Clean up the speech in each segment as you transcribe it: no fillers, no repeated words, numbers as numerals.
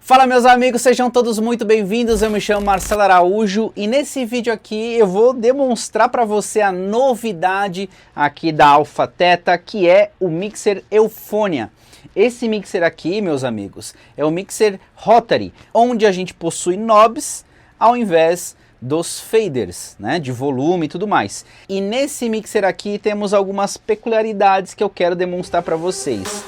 Fala meus amigos, sejam todos muito bem-vindos, eu me chamo Marcelo Araújo e nesse vídeo aqui eu vou demonstrar para você a novidade aqui da Alpha Theta, que é o mixer Euphonia. Esse mixer aqui, meus amigos, é o mixer Rotary, onde a gente possui knobs ao invés dos faders, né, de volume e tudo mais. E nesse mixer aqui temos algumas peculiaridades que eu quero demonstrar para vocês.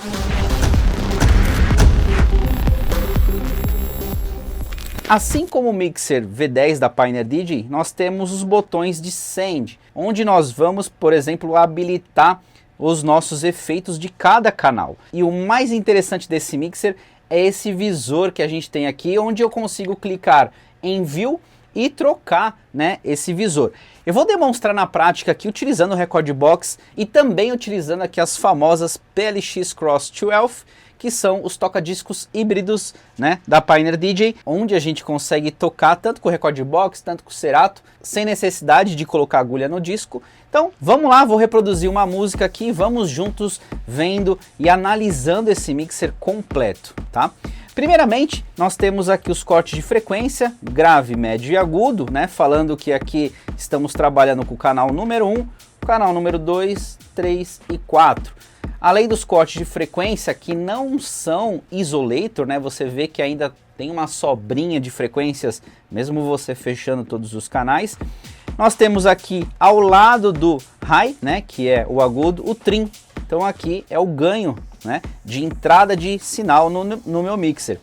Assim como o mixer V10 da Pioneer DJ, nós temos os botões de Send, onde nós vamos, por exemplo, habilitar os nossos efeitos de cada canal. E o mais interessante desse mixer é esse visor que a gente tem aqui, onde eu consigo clicar em View e trocar, né, esse visor. Eu vou demonstrar na prática aqui utilizando o Rekordbox e também utilizando aqui as famosas PLX Cross 211, que são os toca-discos híbridos, né, da Pioneer DJ, onde a gente consegue tocar tanto com o Rekordbox, tanto com o Serato, sem necessidade de colocar agulha no disco. Então vamos lá, vou reproduzir uma música aqui, vamos juntos vendo e analisando esse mixer completo, tá? Primeiramente, nós temos aqui os cortes de frequência, grave, médio e agudo, né? Falando que aqui estamos trabalhando com o canal número 1, canal número 2, 3 e 4. Além dos cortes de frequência que não são isolator, né? Você vê que ainda tem uma sobrinha de frequências, mesmo você fechando todos os canais. Nós temos aqui ao lado do high, né? Que é o agudo, o trim. Então aqui é o ganho, né, de entrada de sinal no meu mixer.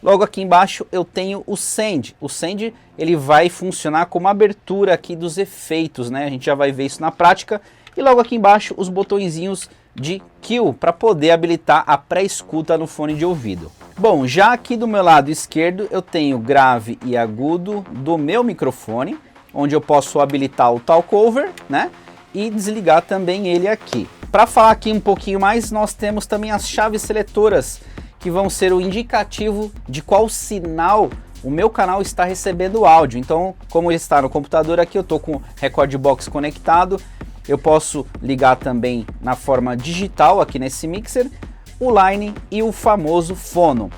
Logo aqui embaixo eu tenho o Send. O Send ele vai funcionar como abertura aqui dos efeitos, né? A gente já vai ver isso na prática. E logo aqui embaixo os botõezinhos de Kill para poder habilitar a pré-escuta no fone de ouvido. Bom, já aqui do meu lado esquerdo eu tenho grave e agudo do meu microfone, onde eu posso habilitar o talkover, né? E desligar também ele aqui. Para falar aqui um pouquinho mais, nós temos também as chaves seletoras, que vão ser o indicativo de qual sinal o meu canal está recebendo áudio. Então, como ele está no computador aqui, eu estou com o Rekordbox conectado, eu posso ligar também na forma digital aqui nesse mixer, o line e o famoso fono.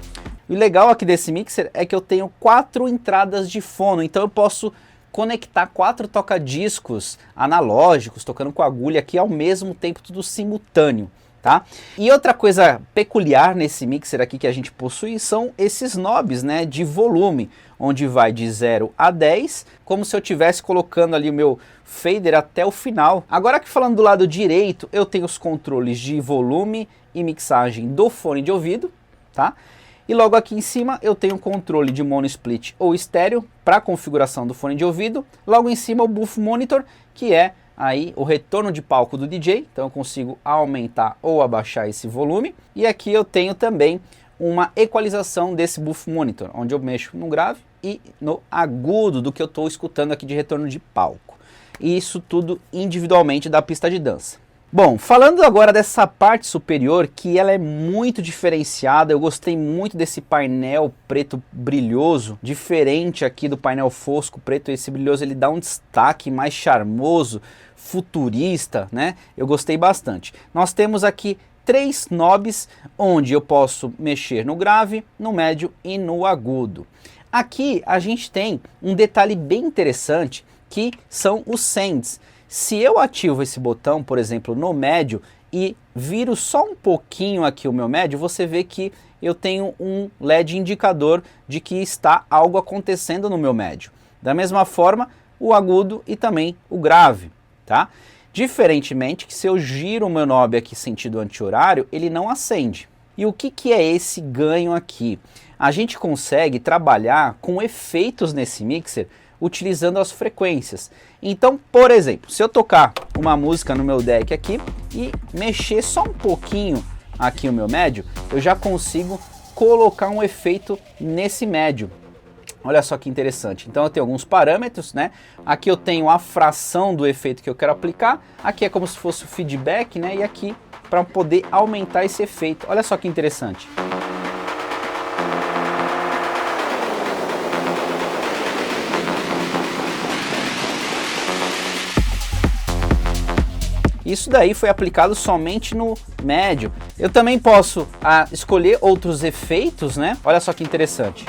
O legal aqui desse mixer é que eu tenho 4 entradas de fono, então eu posso conectar 4 toca-discos analógicos, tocando com agulha aqui ao mesmo tempo, tudo simultâneo, tá? E outra coisa peculiar nesse mixer aqui que a gente possui são esses knobs, né, de volume, onde vai de 0 a 10, como se eu estivesse colocando ali o meu fader até o final. Agora aqui falando do lado direito, eu tenho os controles de volume e mixagem do fone de ouvido, tá? E logo aqui em cima eu tenho um controle de mono split ou estéreo para configuração do fone de ouvido. Logo em cima o Booth Monitor, que é aí o retorno de palco do DJ. Então eu consigo aumentar ou abaixar esse volume. E aqui eu tenho também uma equalização desse Booth Monitor, onde eu mexo no grave e no agudo do que eu estou escutando aqui de retorno de palco. E isso tudo individualmente da pista de dança. Bom, falando agora dessa parte superior, que ela é muito diferenciada, eu gostei muito desse painel preto brilhoso, diferente aqui do painel fosco preto. Esse brilhoso ele dá um destaque mais charmoso, futurista, né? Eu gostei bastante. Nós temos aqui 3 knobs, onde eu posso mexer no grave, no médio e no agudo. Aqui a gente tem um detalhe bem interessante, que são os sends. Se eu ativo esse botão, por exemplo, no médio e viro só um pouquinho aqui o meu médio, você vê que eu tenho um LED indicador de que está algo acontecendo no meu médio. Da mesma forma, o agudo e também o grave, tá? Diferentemente que se eu giro o meu knob aqui sentido anti-horário, ele não acende. E o que é esse ganho aqui? A gente consegue trabalhar com efeitos nesse mixer utilizando as frequências. Então, por exemplo, se eu tocar uma música no meu deck aqui e mexer só um pouquinho aqui o meu médio, eu já consigo colocar um efeito nesse médio. Olha só que interessante. Então eu tenho alguns parâmetros, né? Aqui eu tenho a fração do efeito que eu quero aplicar. Aqui é como se fosse o feedback, né? E aqui para poder aumentar esse efeito. Olha só que interessante. Isso daí foi aplicado somente no médio. Eu também posso escolher outros efeitos, né? Olha só que interessante.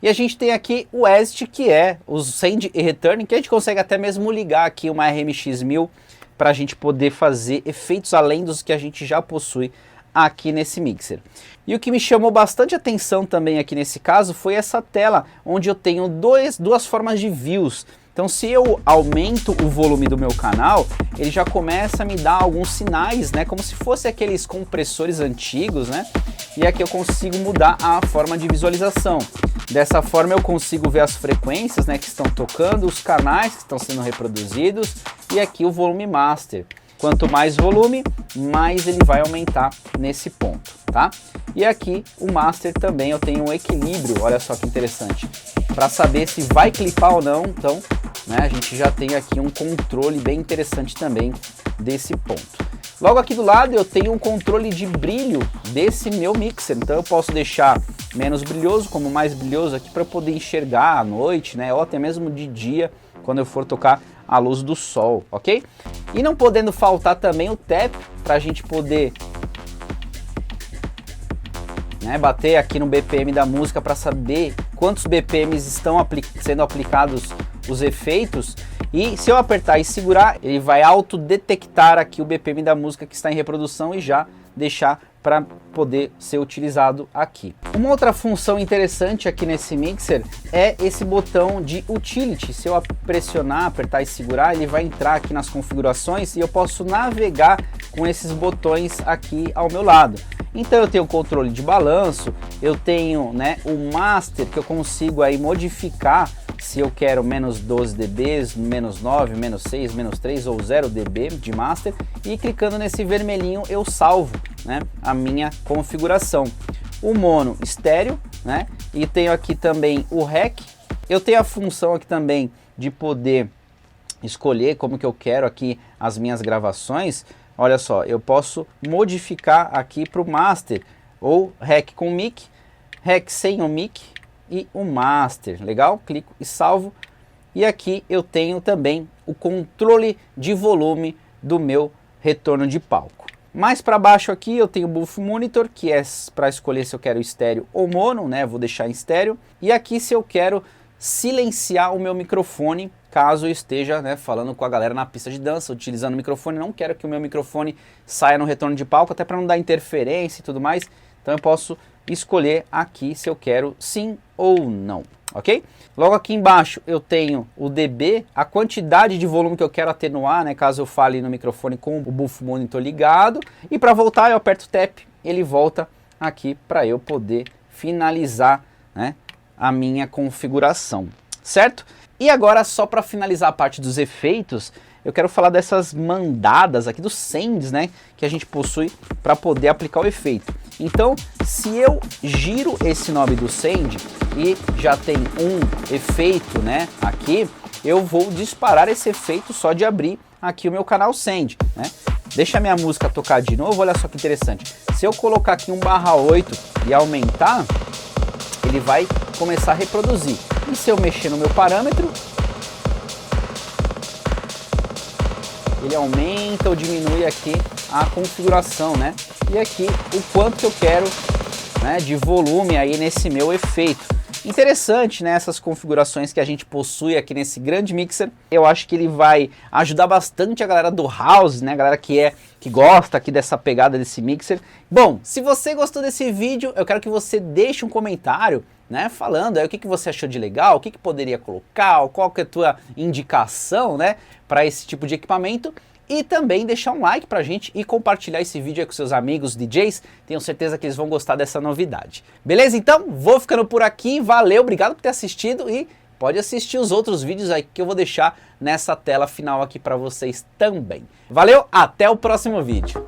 E a gente tem aqui o Exit, que é o Send e Return, que a gente consegue até mesmo ligar aqui uma RMX1000 para a gente poder fazer efeitos além dos que a gente já possui aqui nesse mixer. E o que me chamou bastante atenção também aqui nesse caso foi essa tela, onde eu tenho duas formas de views. Então se eu aumento o volume do meu canal, ele já começa a me dar alguns sinais, né, como se fosse aqueles compressores antigos, né? E aqui eu consigo mudar a forma de visualização. Dessa forma eu consigo ver as frequências, né, que estão tocando, os canais que estão sendo reproduzidos e aqui o volume master. Quanto mais volume, mais ele vai aumentar nesse ponto, tá? E aqui o master também eu tenho um equilíbrio, olha só que interessante. Para saber se vai clipar ou não, então, né, a gente já tem aqui um controle bem interessante também desse ponto. Logo aqui do lado eu tenho um controle de brilho desse meu mixer, então eu posso deixar menos brilhoso, como mais brilhoso aqui para poder enxergar à noite, né, ou até mesmo de dia, quando eu for tocar à luz do sol, ok? E não podendo faltar também o tap, para a gente poder, né, bater aqui no BPM da música para saber quantos BPMs estão sendo aplicados os efeitos. E se eu apertar e segurar, ele vai autodetectar aqui o BPM da música que está em reprodução e já deixar para poder ser utilizado aqui. Uma outra função interessante aqui nesse mixer é esse botão de Utility. Se eu pressionar, apertar e segurar, ele vai entrar aqui nas configurações e eu posso navegar com esses botões aqui ao meu lado. Então eu tenho o controle de balanço, eu tenho, né, o Master, que eu consigo aí modificar se eu quero menos 12 dB, menos 9, menos 6, menos 3 ou 0 dB de Master, e clicando nesse vermelhinho eu salvo, né, a minha configuração. O mono estéreo, né, e tenho aqui também o REC. Eu tenho a função aqui também de poder escolher como que eu quero aqui as minhas gravações. Olha só, eu posso modificar aqui para o Master, ou REC com mic, REC sem o mic e o Master. Legal? Clico e salvo. E aqui eu tenho também o controle de volume do meu retorno de palco. Mais para baixo aqui eu tenho o Buff Monitor, que é para escolher se eu quero estéreo ou mono, né? Vou deixar em estéreo. E aqui se eu quero silenciar o meu microfone, caso eu esteja, né, falando com a galera na pista de dança, utilizando o microfone. Não quero que o meu microfone saia no retorno de palco, até para não dar interferência e tudo mais. Então eu posso escolher aqui se eu quero sim ou não, ok? Logo aqui embaixo eu tenho o dB, a quantidade de volume que eu quero atenuar, né, caso eu fale no microfone com o Buff Monitor ligado. E para voltar eu aperto o Tap, ele volta aqui para eu poder finalizar, né, a minha configuração, certo? E agora, só para finalizar a parte dos efeitos, eu quero falar dessas mandadas aqui, dos sends, né, que a gente possui para poder aplicar o efeito. Então, se eu giro esse knob do send e já tem um efeito, né, aqui, eu vou disparar esse efeito só de abrir aqui o meu canal send, né? Deixa a minha música tocar de novo, olha só que interessante. Se eu colocar aqui 1/8 e aumentar, ele vai começar a reproduzir. E se eu mexer no meu parâmetro, ele aumenta ou diminui aqui a configuração, né? E aqui o quanto que eu quero, né, de volume aí nesse meu efeito. Interessante, né, essas configurações que a gente possui aqui nesse grande mixer. Eu acho que ele vai ajudar bastante a galera do house, né, a galera que gosta aqui dessa pegada desse mixer. Bom, se você gostou desse vídeo, eu quero que você deixe um comentário, né, falando aí o que você achou de legal, o que poderia colocar, qual que é a tua indicação, né, para esse tipo de equipamento. E também deixar um like pra gente e compartilhar esse vídeo aí com seus amigos DJs. Tenho certeza que eles vão gostar dessa novidade. Beleza? Então, vou ficando por aqui. Valeu, obrigado por ter assistido e pode assistir os outros vídeos aí que eu vou deixar nessa tela final aqui para vocês também. Valeu, até o próximo vídeo.